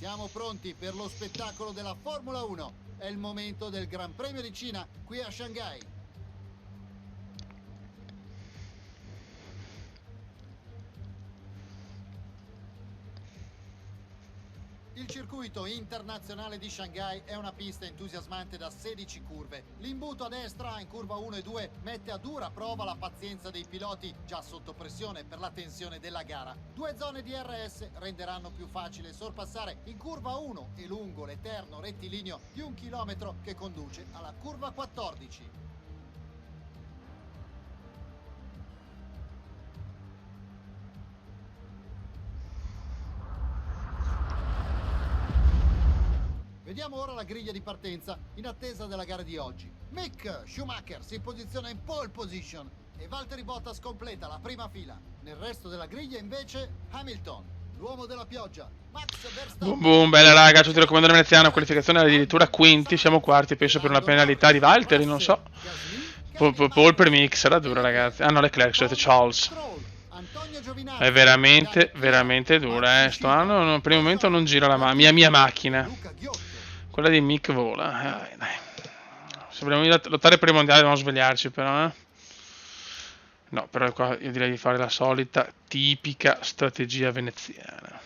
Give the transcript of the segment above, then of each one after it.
Siamo pronti per lo spettacolo della Formula 1. È il momento del Gran Premio di Cina qui a Shanghai. Il circuito internazionale di Shanghai è una pista entusiasmante da 16 curve. L'imbuto a destra in curva 1 e 2 mette a dura prova la pazienza dei piloti già sotto pressione per la tensione della gara. Due zone di RS renderanno più facile sorpassare in curva 1 e lungo l'eterno rettilineo di 1 chilometro che conduce alla curva 14. Vediamo ora la griglia di partenza in attesa della gara di oggi. Mick Schumacher si posiziona in pole position e Valtteri Bottas completa la prima fila. Nel resto della griglia invece Hamilton, l'uomo della pioggia, Max Verstappen. Boom boom, bella raga, tutti raccomando veneziano, qualificazione addirittura quinti, siamo quarti, penso per una penalità di Valtteri, non so. Pole per Mick, sarà dura ragazzi. Ah no, Leclerc, scusate, Charles. È veramente, veramente dura, Sto anno per il momento non gira la mia macchina. Quella di Mick vola. Dai. Se vogliamo lottare per il mondiale dobbiamo svegliarci però, No, però qua io direi di fare la solita tipica strategia veneziana.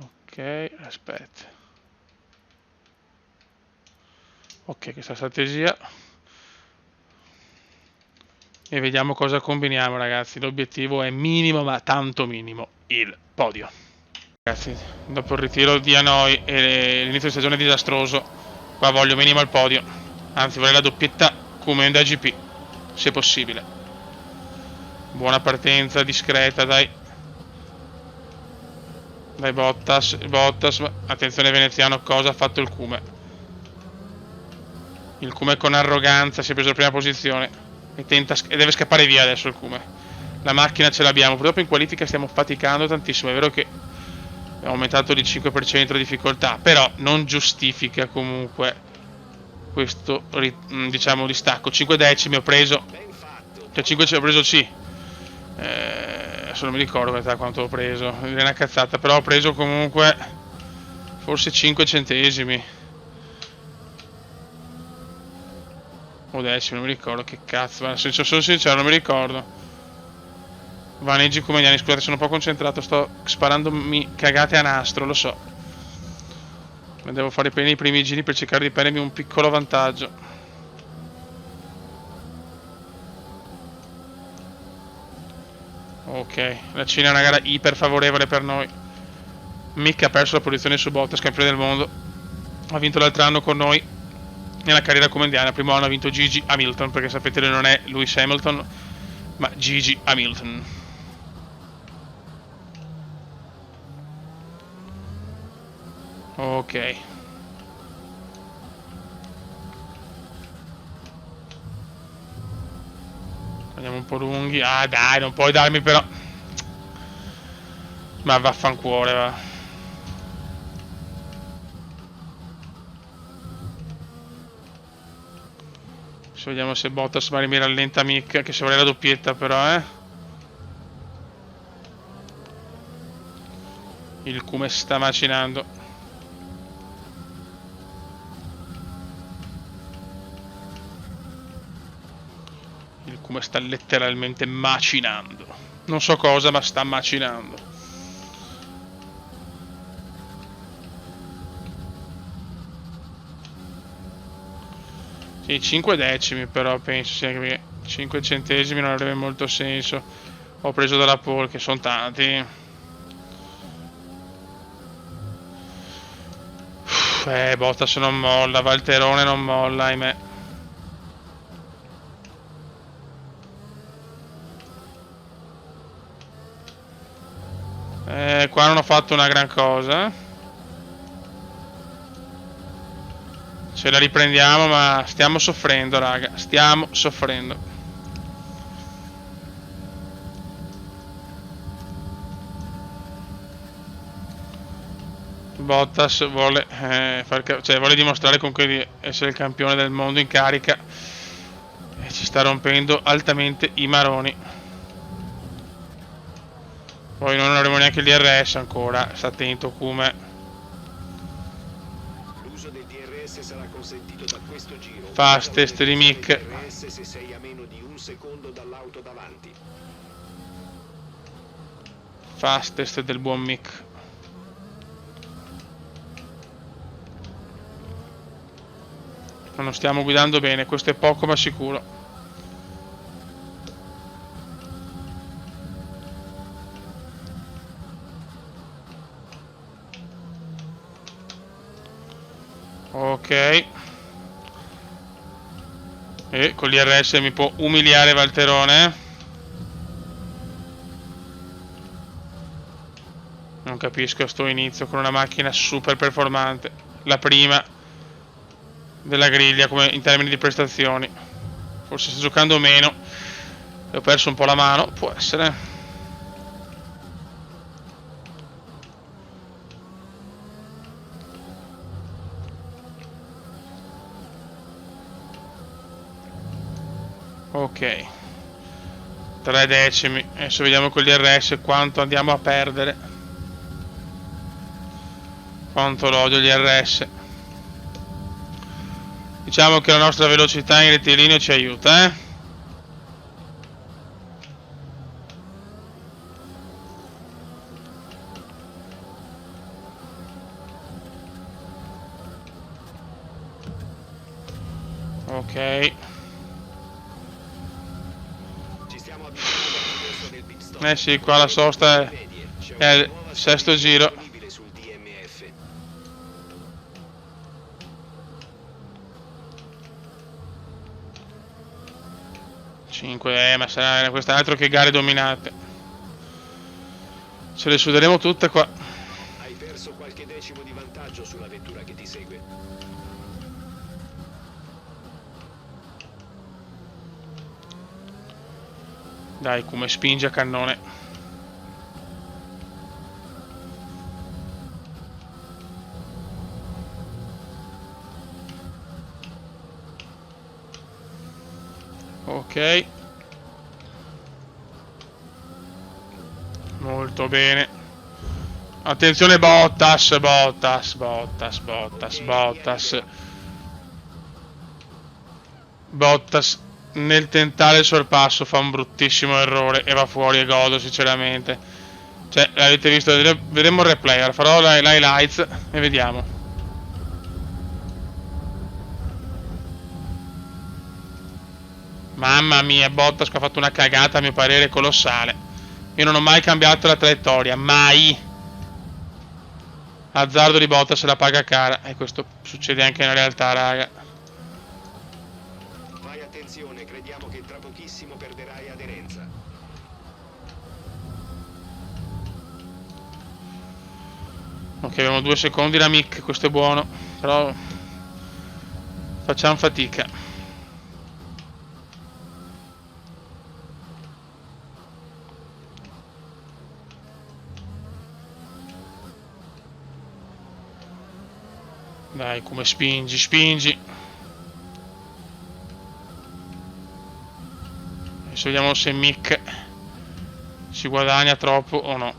Ok, aspetta. Ok, questa strategia. E vediamo cosa combiniamo ragazzi. L'obiettivo è minimo ma tanto minimo, il podio. Ragazzi, dopo il ritiro di Hanoi e l'inizio di stagione disastroso, qua voglio minimo il podio. Anzi vorrei la doppietta come da GP, se possibile. Buona partenza, discreta, dai. Dai Bottas, attenzione veneziano, cosa ha fatto il Cume? Il Cume con arroganza si è preso la prima posizione. E deve scappare via adesso il Cume. La macchina ce l'abbiamo. Purtroppo in qualifica stiamo faticando tantissimo. È vero che abbiamo aumentato di 5% la difficoltà, però non giustifica comunque questo, diciamo, distacco. 5 decimi ho preso. Cioè 5 ho preso C. Adesso non mi ricordo quanto ho preso. È una cazzata. Però ho preso comunque forse 5 centesimi. O decimi, non mi ricordo che cazzo. Se sono sincero non mi ricordo. Vaneggi Comediani, scusate, sono un po' concentrato. Sto sparandomi cagate a nastro, lo so. Ma devo fare bene i primi giri per cercare di prendermi un piccolo vantaggio. Ok, la Cina è una gara iper favorevole per noi. Mick ha perso la posizione su Bottas, campione del mondo. Ha vinto l'altro anno con noi nella carriera comendiana. Primo anno ha vinto Gigi Hamilton, perché sapete lui non è Lewis Hamilton ma Gigi Hamilton. Ok, andiamo un po' lunghi. Ah dai, non puoi darmi però. Ma vaffanculo, va. Vediamo se Bottas magari mi rallenta Mick, che se vuole la doppietta però, Il Cume sta macinando. Il Cume sta letteralmente macinando. Non so cosa, ma sta macinando. Sì, 5 decimi però penso che 5 centesimi non avrebbe molto senso. Ho preso dalla pole, che sono tanti. Bottas non molla, Valterone non molla, ahimè. Qua non ho fatto una gran cosa, Ce la riprendiamo, ma stiamo soffrendo, raga. Stiamo soffrendo. Bottas vuole, vuole dimostrare comunque di essere il campione del mondo in carica. E ci sta rompendo altamente i maroni. Poi non avremo neanche il DRS ancora, sta attento Kume. L'uso del DRS sarà consentito da questo giro. Fastest di Mick. DRS se sei a meno di un secondo dall'auto davanti. Fastest del buon Mick. Ma non stiamo guidando bene, questo è poco ma sicuro. Ok. E con l'IRS mi può umiliare Valterone. Non capisco sto inizio con una macchina super performante. La prima della griglia come in termini di prestazioni. Forse sto giocando meno e ho perso un po' la mano. Può essere. Ok, 3 decimi. Adesso vediamo con gli RS quanto andiamo a perdere. Quanto lo odio gli RS. Diciamo che la nostra velocità in rettilineo ci aiuta, Ok. Sì, qua la sosta è il sesto giro. Ma sarà quest'altro che gare dominate. Ce le suderemo tutte qua. Hai perso qualche decimo di vantaggio sulla vettura che ti segue. Dai, come spinge a cannone. Ok. Molto bene. Attenzione Bottas, Bottas, Bottas, Bottas, Bottas. Bottas nel tentare il sorpasso fa un bruttissimo errore e va fuori e godo sinceramente. Cioè, l'avete visto, vedremo il replay, farò l'highlights e vediamo. Mamma mia, Bottas che ha fatto una cagata a mio parere colossale. Io non ho mai cambiato la traiettoria, mai. Azzardo di Bottas se la paga cara. E questo succede anche nella realtà, raga. Fai attenzione, crediamo che tra pochissimo perderai aderenza. Ok, abbiamo 2 secondi da Mick, questo è buono. Però facciamo fatica. Dai, come spingi, spingi. Adesso vediamo se Mick si guadagna troppo o no.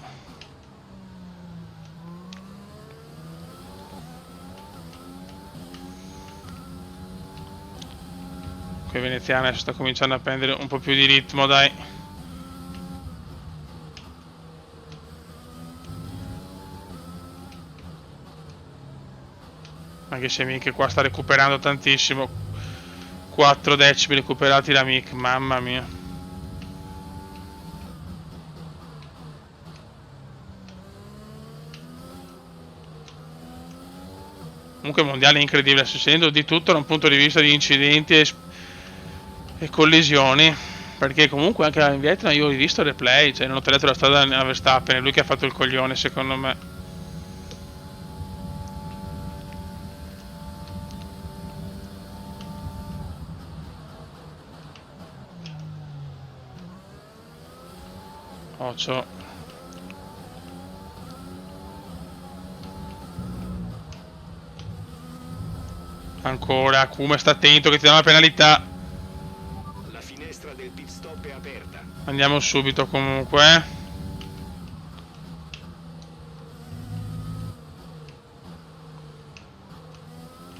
Qui Veneziana adesso sta cominciando a prendere un po' più di ritmo, dai. Anche se Mick qua sta recuperando tantissimo. 4 decimi recuperati da Mick, mamma mia. Comunque il mondiale è incredibile, succedendo di tutto da un punto di vista di incidenti e collisioni. Perché comunque anche in Vietnam io ho rivisto il replay, cioè non ho tagliato la strada a Verstappen, è lui che ha fatto il coglione secondo me. Occhio. Ancora, Kuma sta attento che ti dà una penalità. La finestra del pit stop è aperta. Andiamo subito comunque.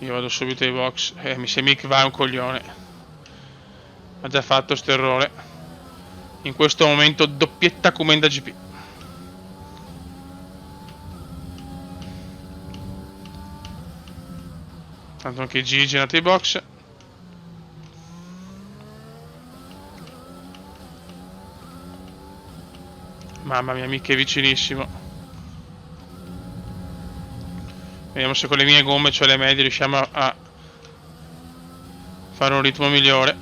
Io vado subito ai box. Se Mick va è un coglione. Ha già fatto sto errore. In questo momento doppietta Comenda GP. Tanto anche Gigi è andato ai box. Mamma mia, Mick è vicinissimo. Vediamo se con le mie gomme, cioè le medie, riusciamo a fare un ritmo migliore.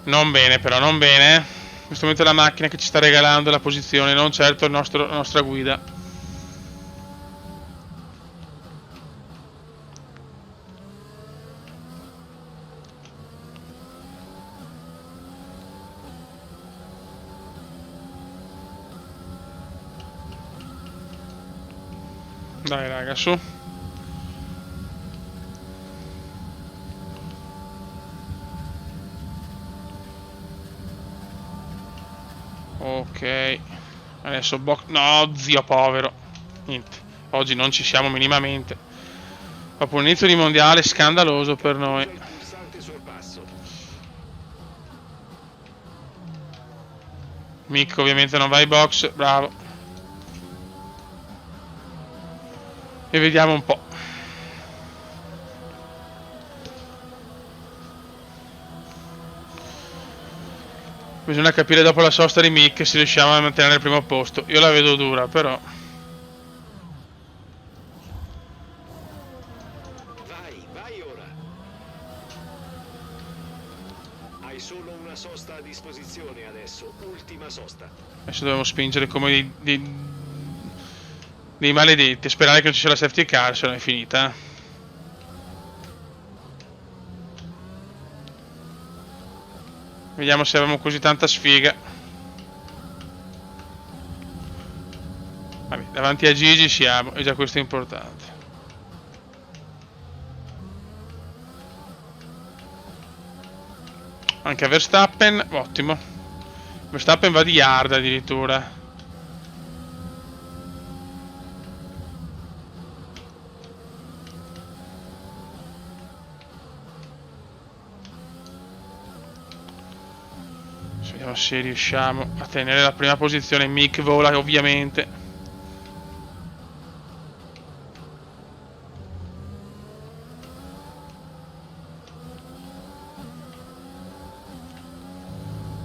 Non bene però, non bene. In questo momento è la macchina che ci sta regalando la posizione, non certo la nostra guida. Dai raga, su. Ok. Adesso no, zio povero. Niente. Oggi non ci siamo minimamente. Dopo un inizio di mondiale scandaloso per noi. Mick ovviamente non va ai box. Bravo. E vediamo un po'. Bisogna capire dopo la sosta di Mick se riusciamo a mantenere il primo posto. Io la vedo dura, però. Vai ora. Hai solo una sosta a disposizione adesso. Ultima sosta. Adesso dobbiamo spingere come dei maledetti. Sperare che non ci sia la safety car, se no è finita. Vediamo se abbiamo così tanta sfiga. Vabbè, davanti a Gigi siamo, e già questo è importante. Anche a Verstappen, ottimo. Verstappen va di yard addirittura. Vediamo se riusciamo a tenere la prima posizione. Mick vola ovviamente.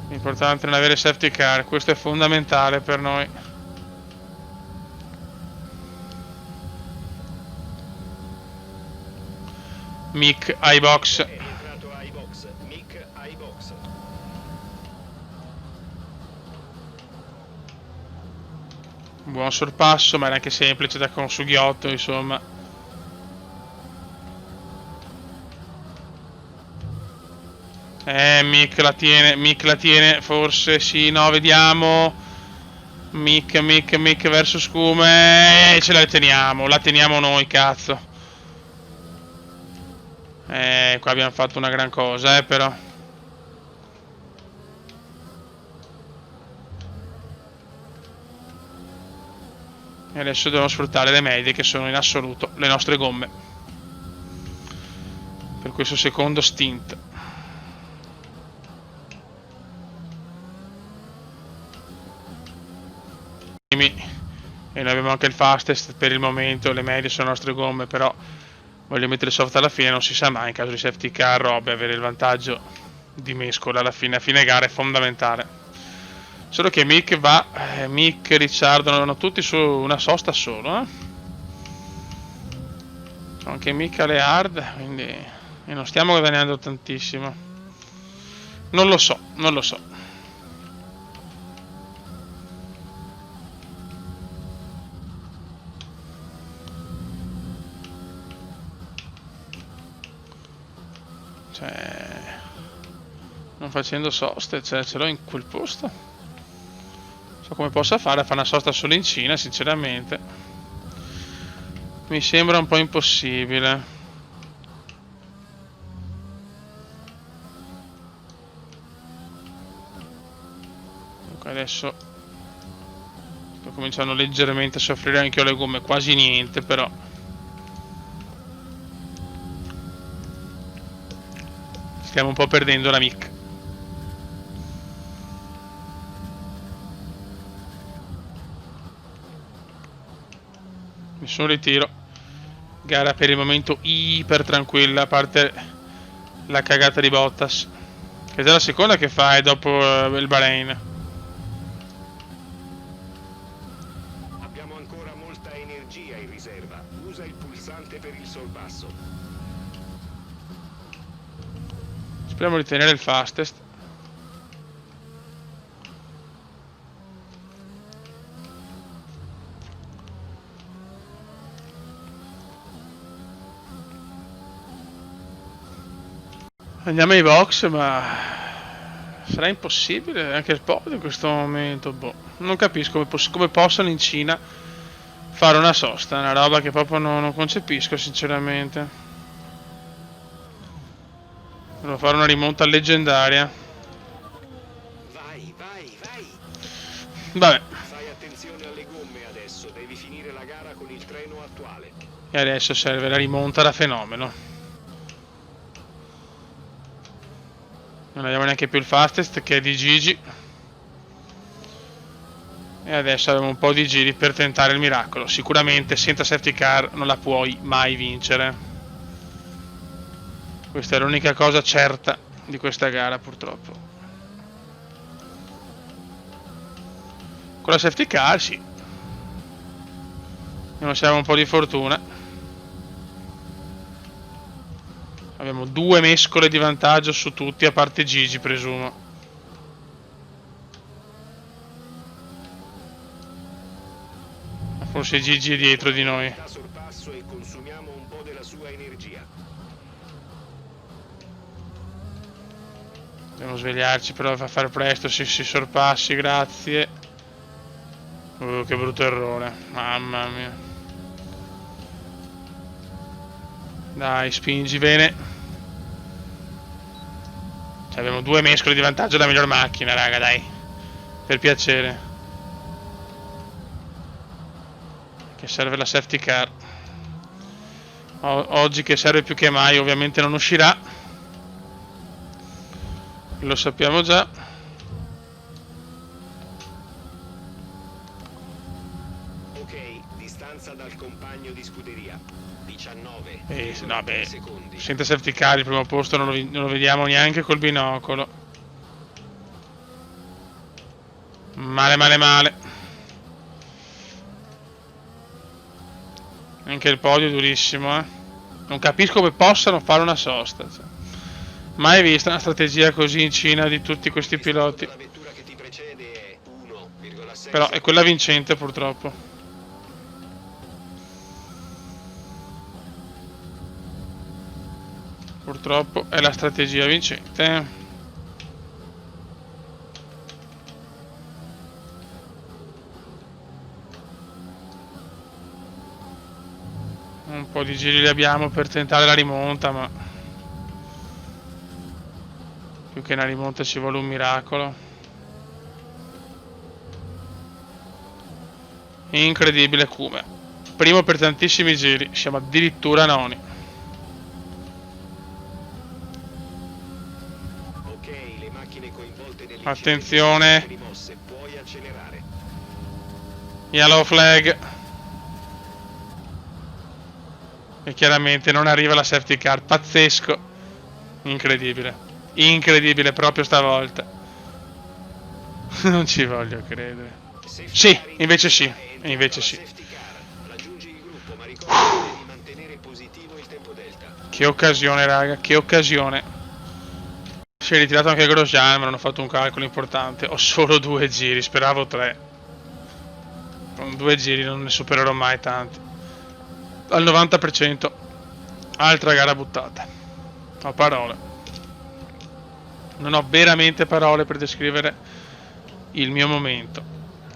L'importante è non avere safety car, questo è fondamentale per noi. Mick ai box. Buon sorpasso, ma era anche semplice da con su ghiotto, insomma. Mick la tiene, forse sì, no, vediamo. Mick verso scume. Ce la teniamo noi, cazzo. Qua abbiamo fatto una gran cosa, però. E adesso dobbiamo sfruttare le medie che sono in assoluto le nostre gomme per questo secondo stint. E noi abbiamo anche il fastest per il momento, le medie sono le nostre gomme, però voglio mettere soft alla fine, non si sa mai in caso di safety car, robe, avere il vantaggio di mescola alla fine, a fine gara è fondamentale. Solo che Mick Mick e Ricciardo hanno tutti su una sosta solo, anche Mick ha le hard, quindi e non stiamo guadagnando tantissimo. Non lo so. Cioè, non facendo soste, cioè ce l'ho in quel posto. So come possa fare a fare una sosta solo in Cina, sinceramente. Mi sembra un po' impossibile. Comunque adesso sto cominciando leggermente a soffrire anche io le gomme, quasi niente però. Stiamo un po' perdendo la mic. Nessun ritiro. Gara per il momento iper tranquilla, a parte la cagata di Bottas, che è già la seconda che fa dopo il Bahrain. Abbiamo ancora molta energia in riserva. Usa il pulsante per il sorpasso. Speriamo di tenere il fastest. Andiamo ai box, ma sarà impossibile anche il podio in questo momento. Boh. Non capisco come possano in Cina fare una sosta, è una roba che proprio non concepisco sinceramente. Devono fare una rimonta leggendaria. Vai, vai, vai. Vabbè, Fai attenzione alle gomme adesso. Devi finire la gara con il treno attuale. e adesso serve la rimonta da fenomeno. Non abbiamo neanche più il fastest che è di Gigi. E adesso abbiamo un po' di giri per tentare il miracolo. Sicuramente senza safety car non la puoi mai vincere. Questa è l'unica cosa certa di questa gara, purtroppo. Con la safety car sì. Vediamo se abbiamo un po' di fortuna. Abbiamo 2 mescole di vantaggio su tutti, a parte Gigi, presumo. Forse Gigi è dietro di noi. Da sorpasso e consumiamo un po' della sua energia. Dobbiamo svegliarci però a fare presto, si sorpassi, grazie. Che brutto errore, mamma mia. Dai, spingi bene. Cioè, abbiamo 2 mescoli di vantaggio, la miglior macchina, raga, dai. Per piacere. Che serve la safety car. Oggi che serve più che mai, ovviamente non uscirà. Lo sappiamo già. Ok, distanza dal compagno di scuderia. 19. No, beh, secondi. senza safety car il primo posto non lo vediamo neanche col binocolo. Male, male, male. Anche il podio è durissimo, eh. Non capisco come possano fare una sosta. Cioè. Mai vista una strategia così in Cina di tutti questi piloti. La vettura che ti precede è 1,6. Però è quella vincente, purtroppo. Purtroppo è la strategia vincente. Un po' di giri li abbiamo per tentare la rimonta, ma più che una rimonta ci vuole un miracolo. Incredibile come. Primo per tantissimi giri, siamo addirittura noni. Ok, le macchine coinvolte nell'incidente Attenzione. sono rimosse. Puoi accelerare. Yellow flag. E chiaramente non arriva la safety car. Pazzesco. Incredibile. Incredibile proprio stavolta. Non ci voglio credere. Sì, invece sì. Invece sì. Raggiungi il gruppo, ma ricorda che devi mantenere positivo il tempo delta. Che occasione, raga. Che occasione. Si è ritirato anche Grosjean, ma non ho fatto un calcolo importante. Ho solo 2 giri, speravo 3. Con 2 giri non ne supererò mai tanti. Al 90%. Altra gara buttata. Ho parole. Non ho veramente parole per descrivere il mio momento.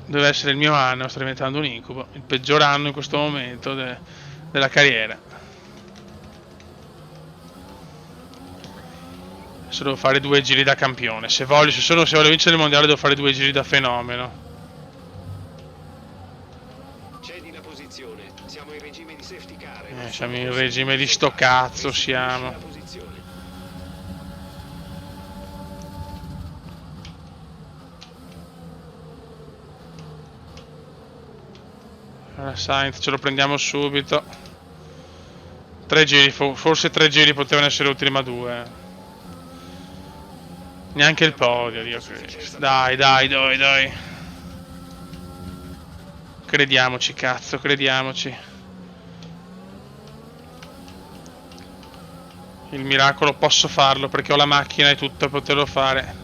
Deve essere il mio anno, sta diventando un incubo. Il peggior anno in questo momento della carriera. Adesso devo fare 2 giri da campione. Se voglio vincere il mondiale devo fare 2 giri da fenomeno. Cedi la posizione. Siamo in regime di safety car. Siamo in regime di sto cazzo, siamo. La posizione. Allora, Sainz ce lo prendiamo subito. 3 giri, forse 3 giri potevano essere utili, ma 2. Neanche il podio, Dio Cristo. Dai. Crediamoci, cazzo, crediamoci. Il miracolo posso farlo perché ho la macchina e tutto per poterlo fare.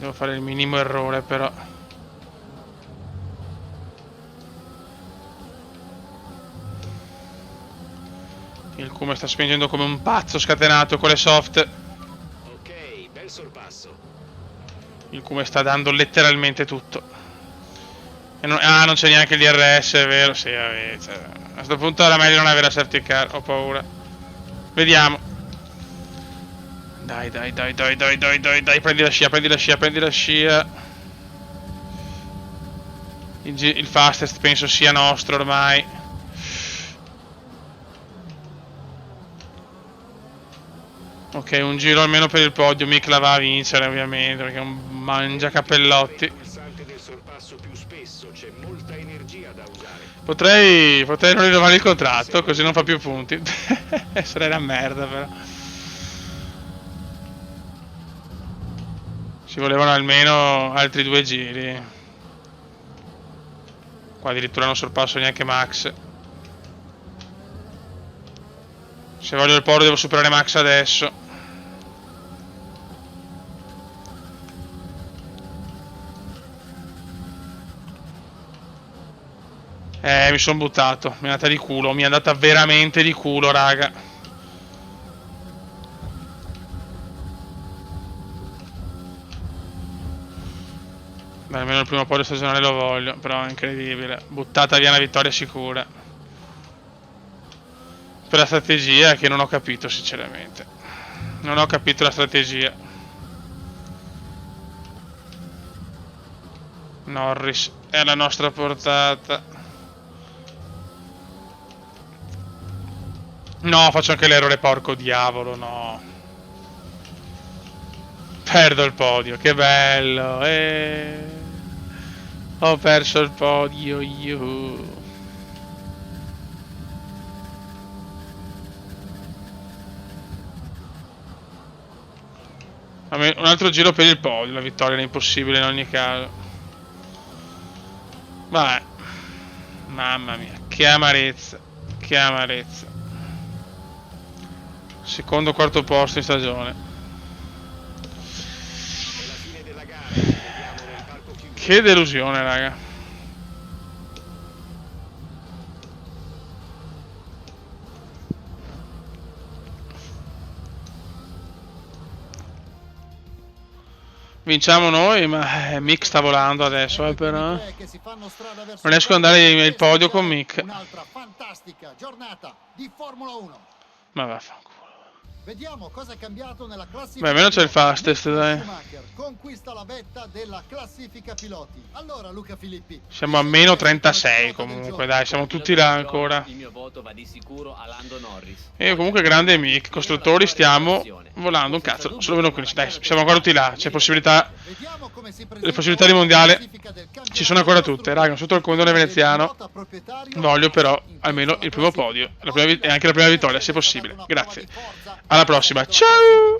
Devo fare il minimo errore però. Il Kuma sta spingendo come un pazzo scatenato con le soft. Ok, bel sorpasso. Il Kuma sta dando letteralmente tutto. E non c'è neanche il DRS, è vero? Sì, vabbè, cioè, a questo punto era meglio non avere la safety car, ho paura. Vediamo. Dai, prendi la scia. Il fastest penso sia nostro ormai. Ok, un giro almeno per il podio, Mick la va a vincere ovviamente, perché è un mangiacappellotti. Il pulsante del sorpasso più spesso, c'è molta energia da usare. Potrei non rinnovare il contratto, così non fa più punti. Sarei una merda però. Ci volevano almeno altri 2 giri. Qua addirittura non sorpasso neanche Max. Se voglio il podio devo superare Max adesso. Mi sono buttato. Mi è andata di culo. Mi è andata veramente di culo, raga. Beh, almeno il primo podio stagionale lo voglio. Però è incredibile. Buttata via una vittoria sicura. Per la strategia che non ho capito, sinceramente. Non ho capito la strategia. Norris è alla nostra portata. No, faccio anche l'errore, porco diavolo, no. Perdo il podio, che bello. Ho perso il podio io. Un altro giro per il podio, la vittoria era impossibile in ogni caso. Vabbè. Mamma mia, che amarezza. Che amarezza. Secondo o quarto posto in stagione. Che delusione, raga. Vinciamo noi, ma Mick sta volando adesso, però. Non riesco ad andare il podio con Mick. Un'altra fantastica giornata di Formula 1. Ma vaffanculo. Vediamo cosa è cambiato nella classifica. Beh, almeno c'è il fastest, dai. Schumacher conquista la vetta della classifica piloti. Allora, Luca Filippi. Siamo a meno 36 comunque, dai, siamo tutti là ancora. Il mio voto va di sicuro a Lando Norris. E comunque grande Mick, costruttori stiamo volando un cazzo, solo meno 15, dai, siamo ancora tutti là, c'è possibilità, le possibilità di mondiale ci sono ancora tutte, raga, sotto il comandone veneziano, voglio però almeno il primo podio e anche la prima vittoria se possibile, grazie, alla prossima, ciao!